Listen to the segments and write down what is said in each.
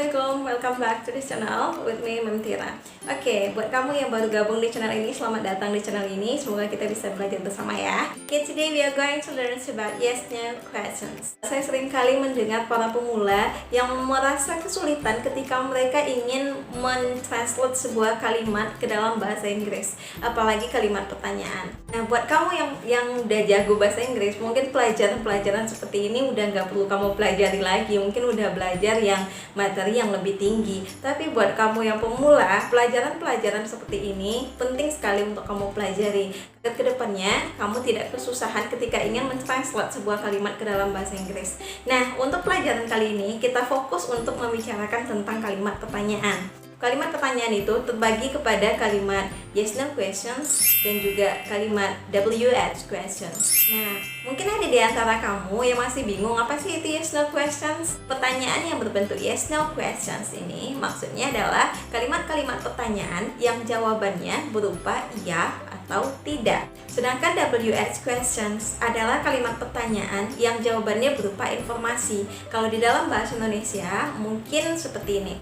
Assalamualaikum, welcome back to this channel with me, Mentira. Oke, buat kamu yang baru gabung di channel ini, selamat datang di channel ini. Semoga kita bisa belajar bersama ya. Okay, today we are going to learn about yes/no questions. Saya sering kali mendengar para pemula yang merasa kesulitan ketika mereka ingin mentranslate sebuah kalimat ke dalam bahasa Inggris, apalagi kalimat pertanyaan. Nah, buat kamu yang udah jago bahasa Inggris, mungkin pelajaran-pelajaran seperti ini udah nggak perlu kamu pelajari lagi, mungkin udah belajar yang materi yang lebih tinggi. Tapi buat kamu yang pemula, pelajaran-pelajaran seperti ini penting sekali untuk kamu pelajari. Kedepannya kamu tidak kesusahan ketika ingin mentranslate sebuah kalimat ke dalam bahasa Inggris. Nah, untuk pelajaran kali ini kita fokus untuk membicarakan tentang kalimat pertanyaan. Kalimat pertanyaan itu terbagi kepada kalimat yes/no questions dan juga kalimat WH questions. Nah, mungkin ada di antara kamu yang masih bingung apa sih itu yes/no questions? Pertanyaan yang berbentuk yes/no questions ini maksudnya adalah kalimat-kalimat pertanyaan yang jawabannya berupa iya atau tidak. Sedangkan WH questions adalah kalimat pertanyaan yang jawabannya berupa informasi. Kalau di dalam bahasa Indonesia mungkin seperti ini.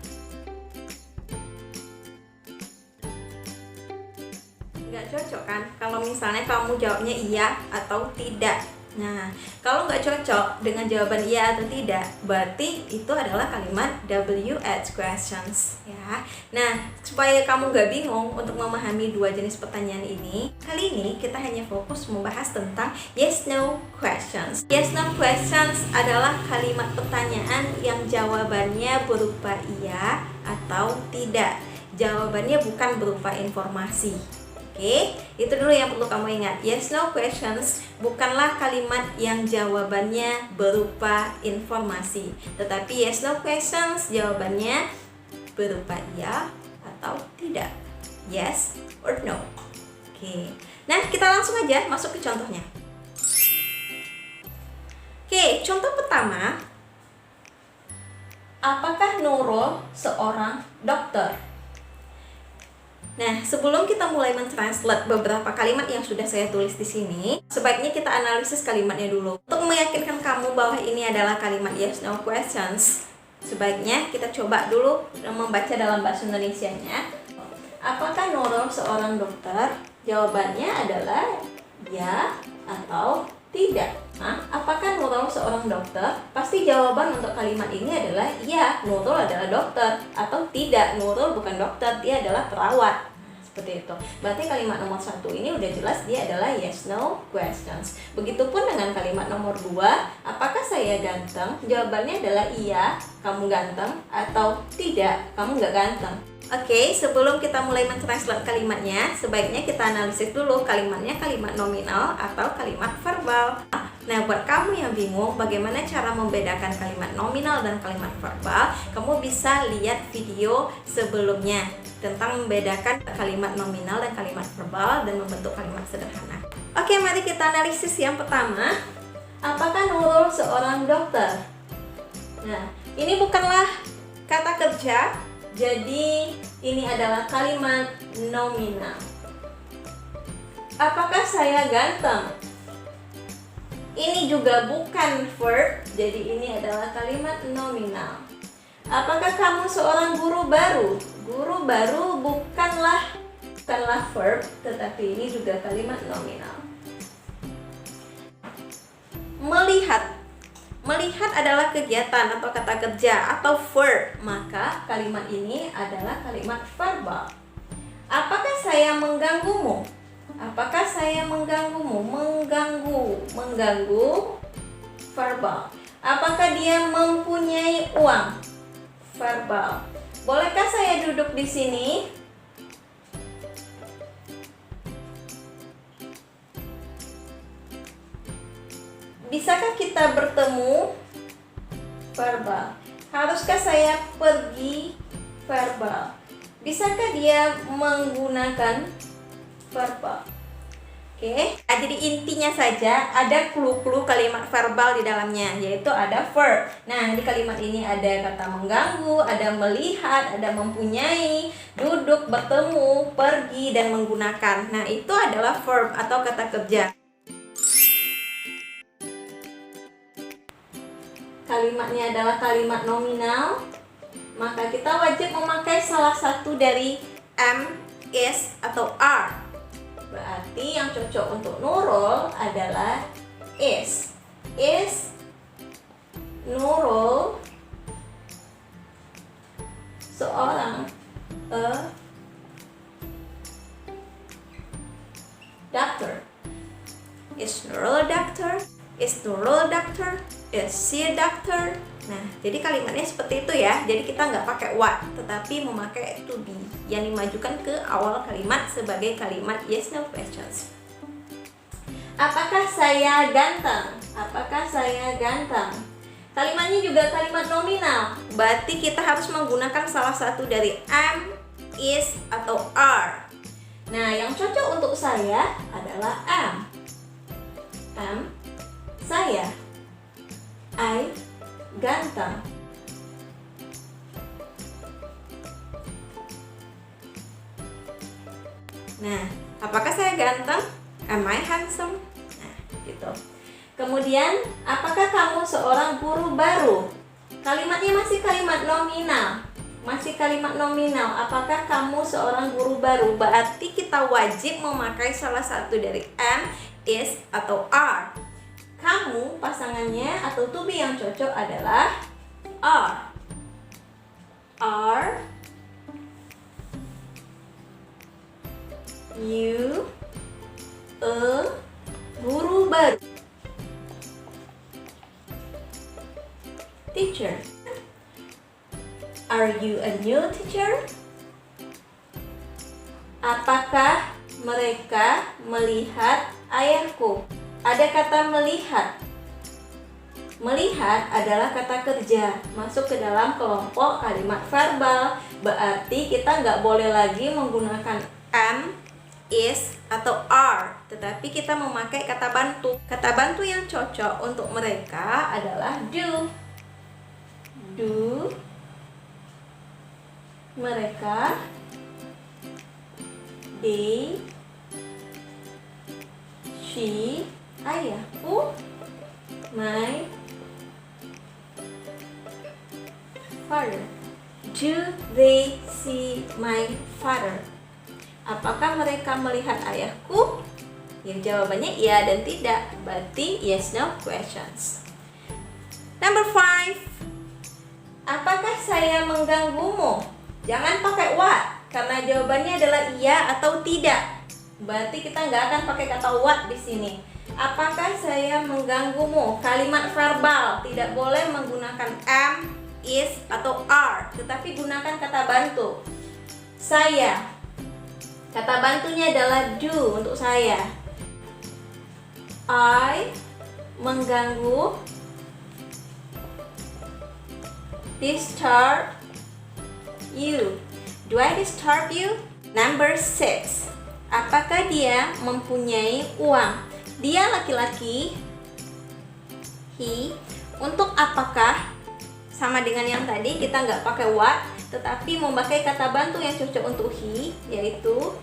Nggak cocok kan kalau misalnya kamu jawabnya iya atau tidak. Nah, kalau nggak cocok dengan jawaban iya atau tidak, berarti itu adalah kalimat WH questions ya. Nah, supaya kamu nggak bingung untuk memahami dua jenis pertanyaan ini, kali ini kita hanya fokus membahas tentang yes/no questions. Yes/no questions adalah kalimat pertanyaan yang jawabannya berupa iya atau tidak. Jawabannya bukan berupa informasi. Oke, itu dulu yang perlu kamu ingat. Yes/no questions bukanlah kalimat yang jawabannya berupa informasi, tetapi yes/no questions jawabannya berupa iya atau tidak. Yes or no. Oke, nah kita langsung aja masuk ke contohnya. Oke, contoh pertama. Apakah Nurul seorang dokter? Nah, sebelum kita mulai mentranslate beberapa kalimat yang sudah saya tulis di sini, sebaiknya kita analisis kalimatnya dulu. Untuk meyakinkan kamu bahwa ini adalah kalimat yes/no questions, sebaiknya kita coba dulu membaca dalam bahasa Indonesianya. Apakah Nurul seorang dokter? Jawabannya adalah ya atau tidak. Nah, apakah Nurul seorang dokter? Pasti jawaban untuk kalimat ini adalah iya, Nurul adalah dokter, atau tidak, Nurul bukan dokter, dia adalah perawat. Nah, seperti itu. Berarti kalimat nomor 1 ini udah jelas dia adalah yes/no questions. Begitupun dengan kalimat nomor 2, apakah saya ganteng? Jawabannya adalah iya, kamu ganteng, atau tidak, kamu nggak ganteng. Oke, sebelum kita mulai mentranslate kalimatnya, sebaiknya kita analisis dulu kalimatnya kalimat nominal atau kalimat verbal. Nah, buat kamu yang bingung bagaimana cara membedakan kalimat nominal dan kalimat verbal, kamu bisa lihat video sebelumnya tentang membedakan kalimat nominal dan kalimat verbal dan membentuk kalimat sederhana. Oke, mari kita analisis yang pertama. Apakah Nurul seorang dokter? Nah, ini bukanlah kata kerja, jadi ini adalah kalimat nominal. Apakah saya ganteng? Ini juga bukan verb, jadi ini adalah kalimat nominal. Apakah kamu seorang guru baru? Guru baru bukanlah verb, tetapi ini juga kalimat nominal. Melihat adalah kegiatan atau kata kerja atau verb, maka kalimat ini adalah kalimat verbal. Apakah saya mengganggumu? Apakah saya mengganggumu? Mengganggu verbal. Apakah dia mempunyai uang? Verbal. Bolehkah saya duduk di sini? Bisakah kita bertemu? Verbal. Haruskah saya pergi? Verbal. Bisakah dia menggunakan? Verbal. Oke, jadi intinya saja ada clue-clue kalimat verbal di dalamnya, yaitu ada verb. Nah, di kalimat ini ada kata mengganggu, ada melihat, ada mempunyai, duduk, bertemu, pergi, dan menggunakan. Nah, itu adalah verb atau kata kerja. Kalimatnya adalah kalimat nominal. maka kita wajib memakai salah satu dari am, is, atau are. Berarti yang cocok untuk Nurul adalah is. Is Nurul seorang a doctor? Is Nurul a doctor? Is Nurul a doctor? Is she a doctor? Nah, jadi kalimatnya seperti itu ya. Jadi kita nggak pakai what, tetapi memakai to be yang dimajukan ke awal kalimat sebagai kalimat yes no questions. Apakah saya ganteng? Apakah saya ganteng? Kalimatnya juga kalimat nominal. Berarti kita harus menggunakan salah satu dari am, is, atau are. Nah, yang cocok untuk saya adalah am. Am, saya. I, ganteng. Nah, apakah saya ganteng? Am I handsome? Nah, gitu. Kemudian, apakah kamu seorang guru baru? Kalimatnya masih kalimat nominal. Masih kalimat nominal. Apakah kamu seorang guru baru? Berarti kita wajib memakai salah satu dari am, is, atau are. Kamu pasangannya atau to be yang cocok adalah are. Are you a guru baru? Teacher. Are you a new teacher? Apakah mereka melihat ayahku? Ada kata melihat. Melihat adalah kata kerja, masuk ke dalam kelompok kalimat verbal. Berarti kita nggak boleh lagi menggunakan am, is, atau are, tetapi kita memakai kata bantu. Kata bantu yang cocok untuk mereka adalah do. Do mereka, they, she, ayahku, my father. Do they see my father? Apakah mereka melihat ayahku? Ya, jawabannya iya dan tidak. Berarti yes no questions. Number 5. Apakah saya mengganggumu? Jangan pakai what, karena jawabannya adalah iya atau tidak. Berarti kita nggak akan pakai kata what di sini. Apakah saya mengganggumu? Kalimat verbal, tidak boleh menggunakan am, is, atau are, tetapi gunakan kata bantu. Saya. Kata bantunya adalah do untuk saya. I mengganggu, disturb you. Do I disturb you? Number 6. Apakah dia mempunyai uang? Dia laki-laki, he. Untuk apakah, sama dengan yang tadi, kita nggak pakai what, tetapi memakai kata bantu yang cocok untuk he, yaitu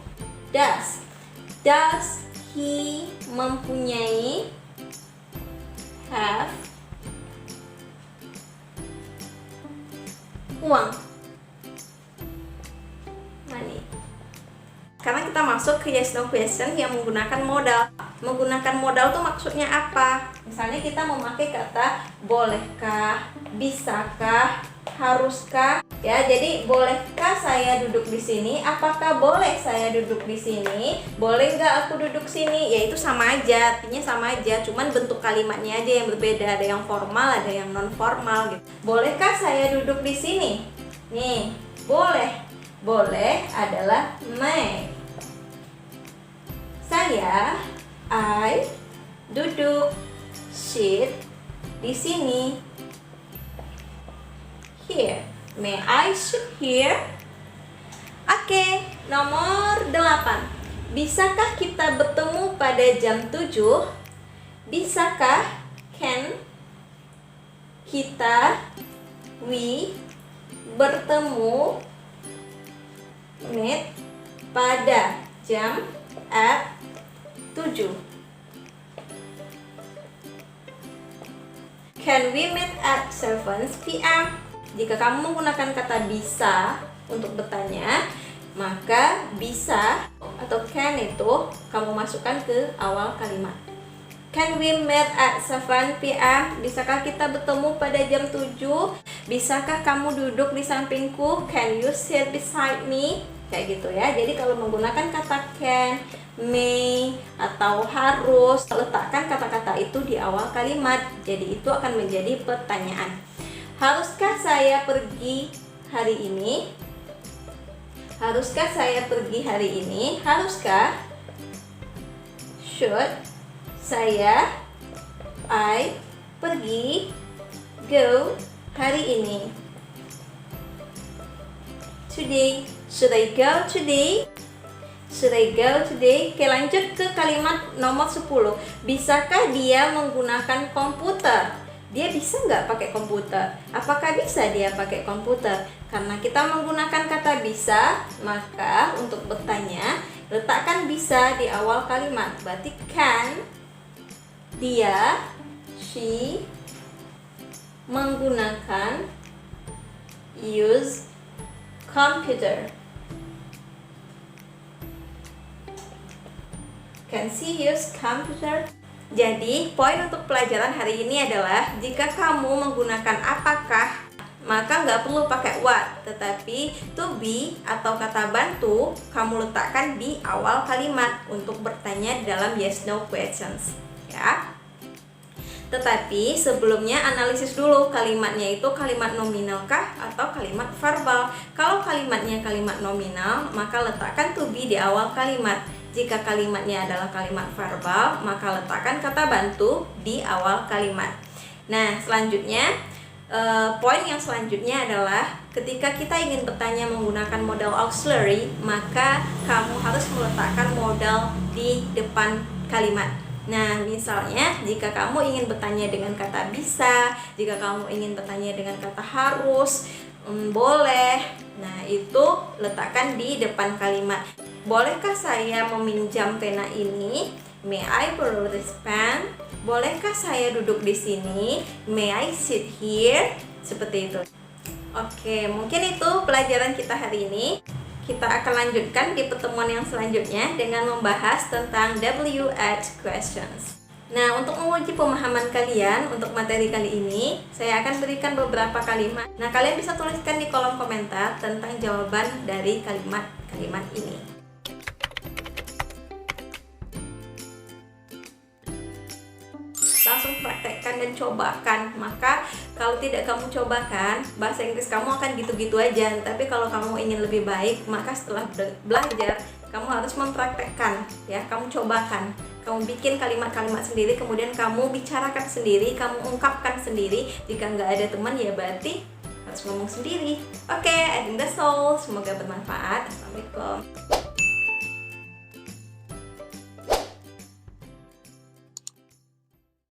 does. Does he mempunyai, have, uang, money. Karena kita masuk ke yes no question yang menggunakan modal. Menggunakan modal tuh maksudnya apa? Misalnya kita memakai kata bolehkah, bisakah, haruskah. Ya, jadi bolehkah saya duduk di sini? Apakah boleh saya duduk di sini? Boleh nggak aku duduk sini? Ya itu sama aja, artinya sama aja. Cuman bentuk kalimatnya aja yang berbeda. Ada yang formal, ada yang non formal gitu. Bolehkah saya duduk di sini? Nih, boleh. Boleh adalah may. Saya, I, duduk, sit, di sini. Here. May I sit here? Oke, nomor 8. Bisakah kita bertemu pada jam 7? Bisakah, can, kita, we, bertemu, meet, pada jam, at 7. Can we meet at 7 p.m.? Jika kamu menggunakan kata bisa untuk bertanya, maka bisa atau can itu kamu masukkan ke awal kalimat. Can we meet at 7 p.m.? Bisakah kita bertemu pada jam 7? Bisakah kamu duduk di sampingku? Can you sit beside me? Kayak gitu ya. Jadi kalau menggunakan kata can, may, atau harus, letakkan kata-kata itu di awal kalimat. Jadi itu akan menjadi pertanyaan. Haruskah saya pergi hari ini? Haruskah saya pergi hari ini? Haruskah? Should I pergi, go, hari ini. Today, should I go today? Should I go today? Oke, lanjut ke kalimat nomor 10. Bisakah dia menggunakan komputer? Dia bisa nggak pakai komputer? Apakah bisa dia pakai komputer? Karena kita menggunakan kata bisa, maka untuk bertanya, letakkan bisa di awal kalimat. Berarti can, dia, she, menggunakan, use, computer. Can she use computer? Jadi, poin untuk pelajaran hari ini adalah jika kamu menggunakan apakah, maka nggak perlu pakai what, tetapi to be atau kata bantu kamu letakkan di awal kalimat untuk bertanya dalam yes no questions, ya. Tetapi sebelumnya analisis dulu kalimatnya itu kalimat nominalkah atau kalimat verbal. Kalau kalimatnya kalimat nominal, maka letakkan to be di awal kalimat. Jika kalimatnya adalah kalimat verbal, maka letakkan kata bantu di awal kalimat. Nah, selanjutnya poin yang selanjutnya adalah ketika kita ingin bertanya menggunakan modal auxiliary, maka kamu harus meletakkan modal di depan kalimat. Nah, misalnya jika kamu ingin bertanya dengan kata bisa, jika kamu ingin bertanya dengan kata harus, boleh, nah itu letakkan di depan kalimat. Bolehkah saya meminjam pena ini? May I borrow this pen? Bolehkah saya duduk di sini? May I sit here? Seperti itu. Oke, mungkin itu pelajaran kita hari ini. Kita akan lanjutkan di pertemuan yang selanjutnya dengan membahas tentang WH questions. Nah, untuk menguji pemahaman kalian untuk materi kali ini, saya akan berikan beberapa kalimat. Nah, kalian bisa tuliskan di kolom komentar tentang jawaban dari kalimat-kalimat ini. Langsung praktekkan dan cobakan. Maka kalau tidak kamu cobakan, bahasa Inggris kamu akan gitu-gitu aja. Tapi kalau kamu ingin lebih baik, maka setelah belajar kamu harus mempraktekkan, ya. Kamu cobakan, kamu bikin kalimat-kalimat sendiri, kemudian kamu bicarakan sendiri, kamu ungkapkan sendiri. Jika nggak ada teman, ya berarti harus ngomong sendiri. Oke, I think that's all. Semoga bermanfaat. Assalamualaikum.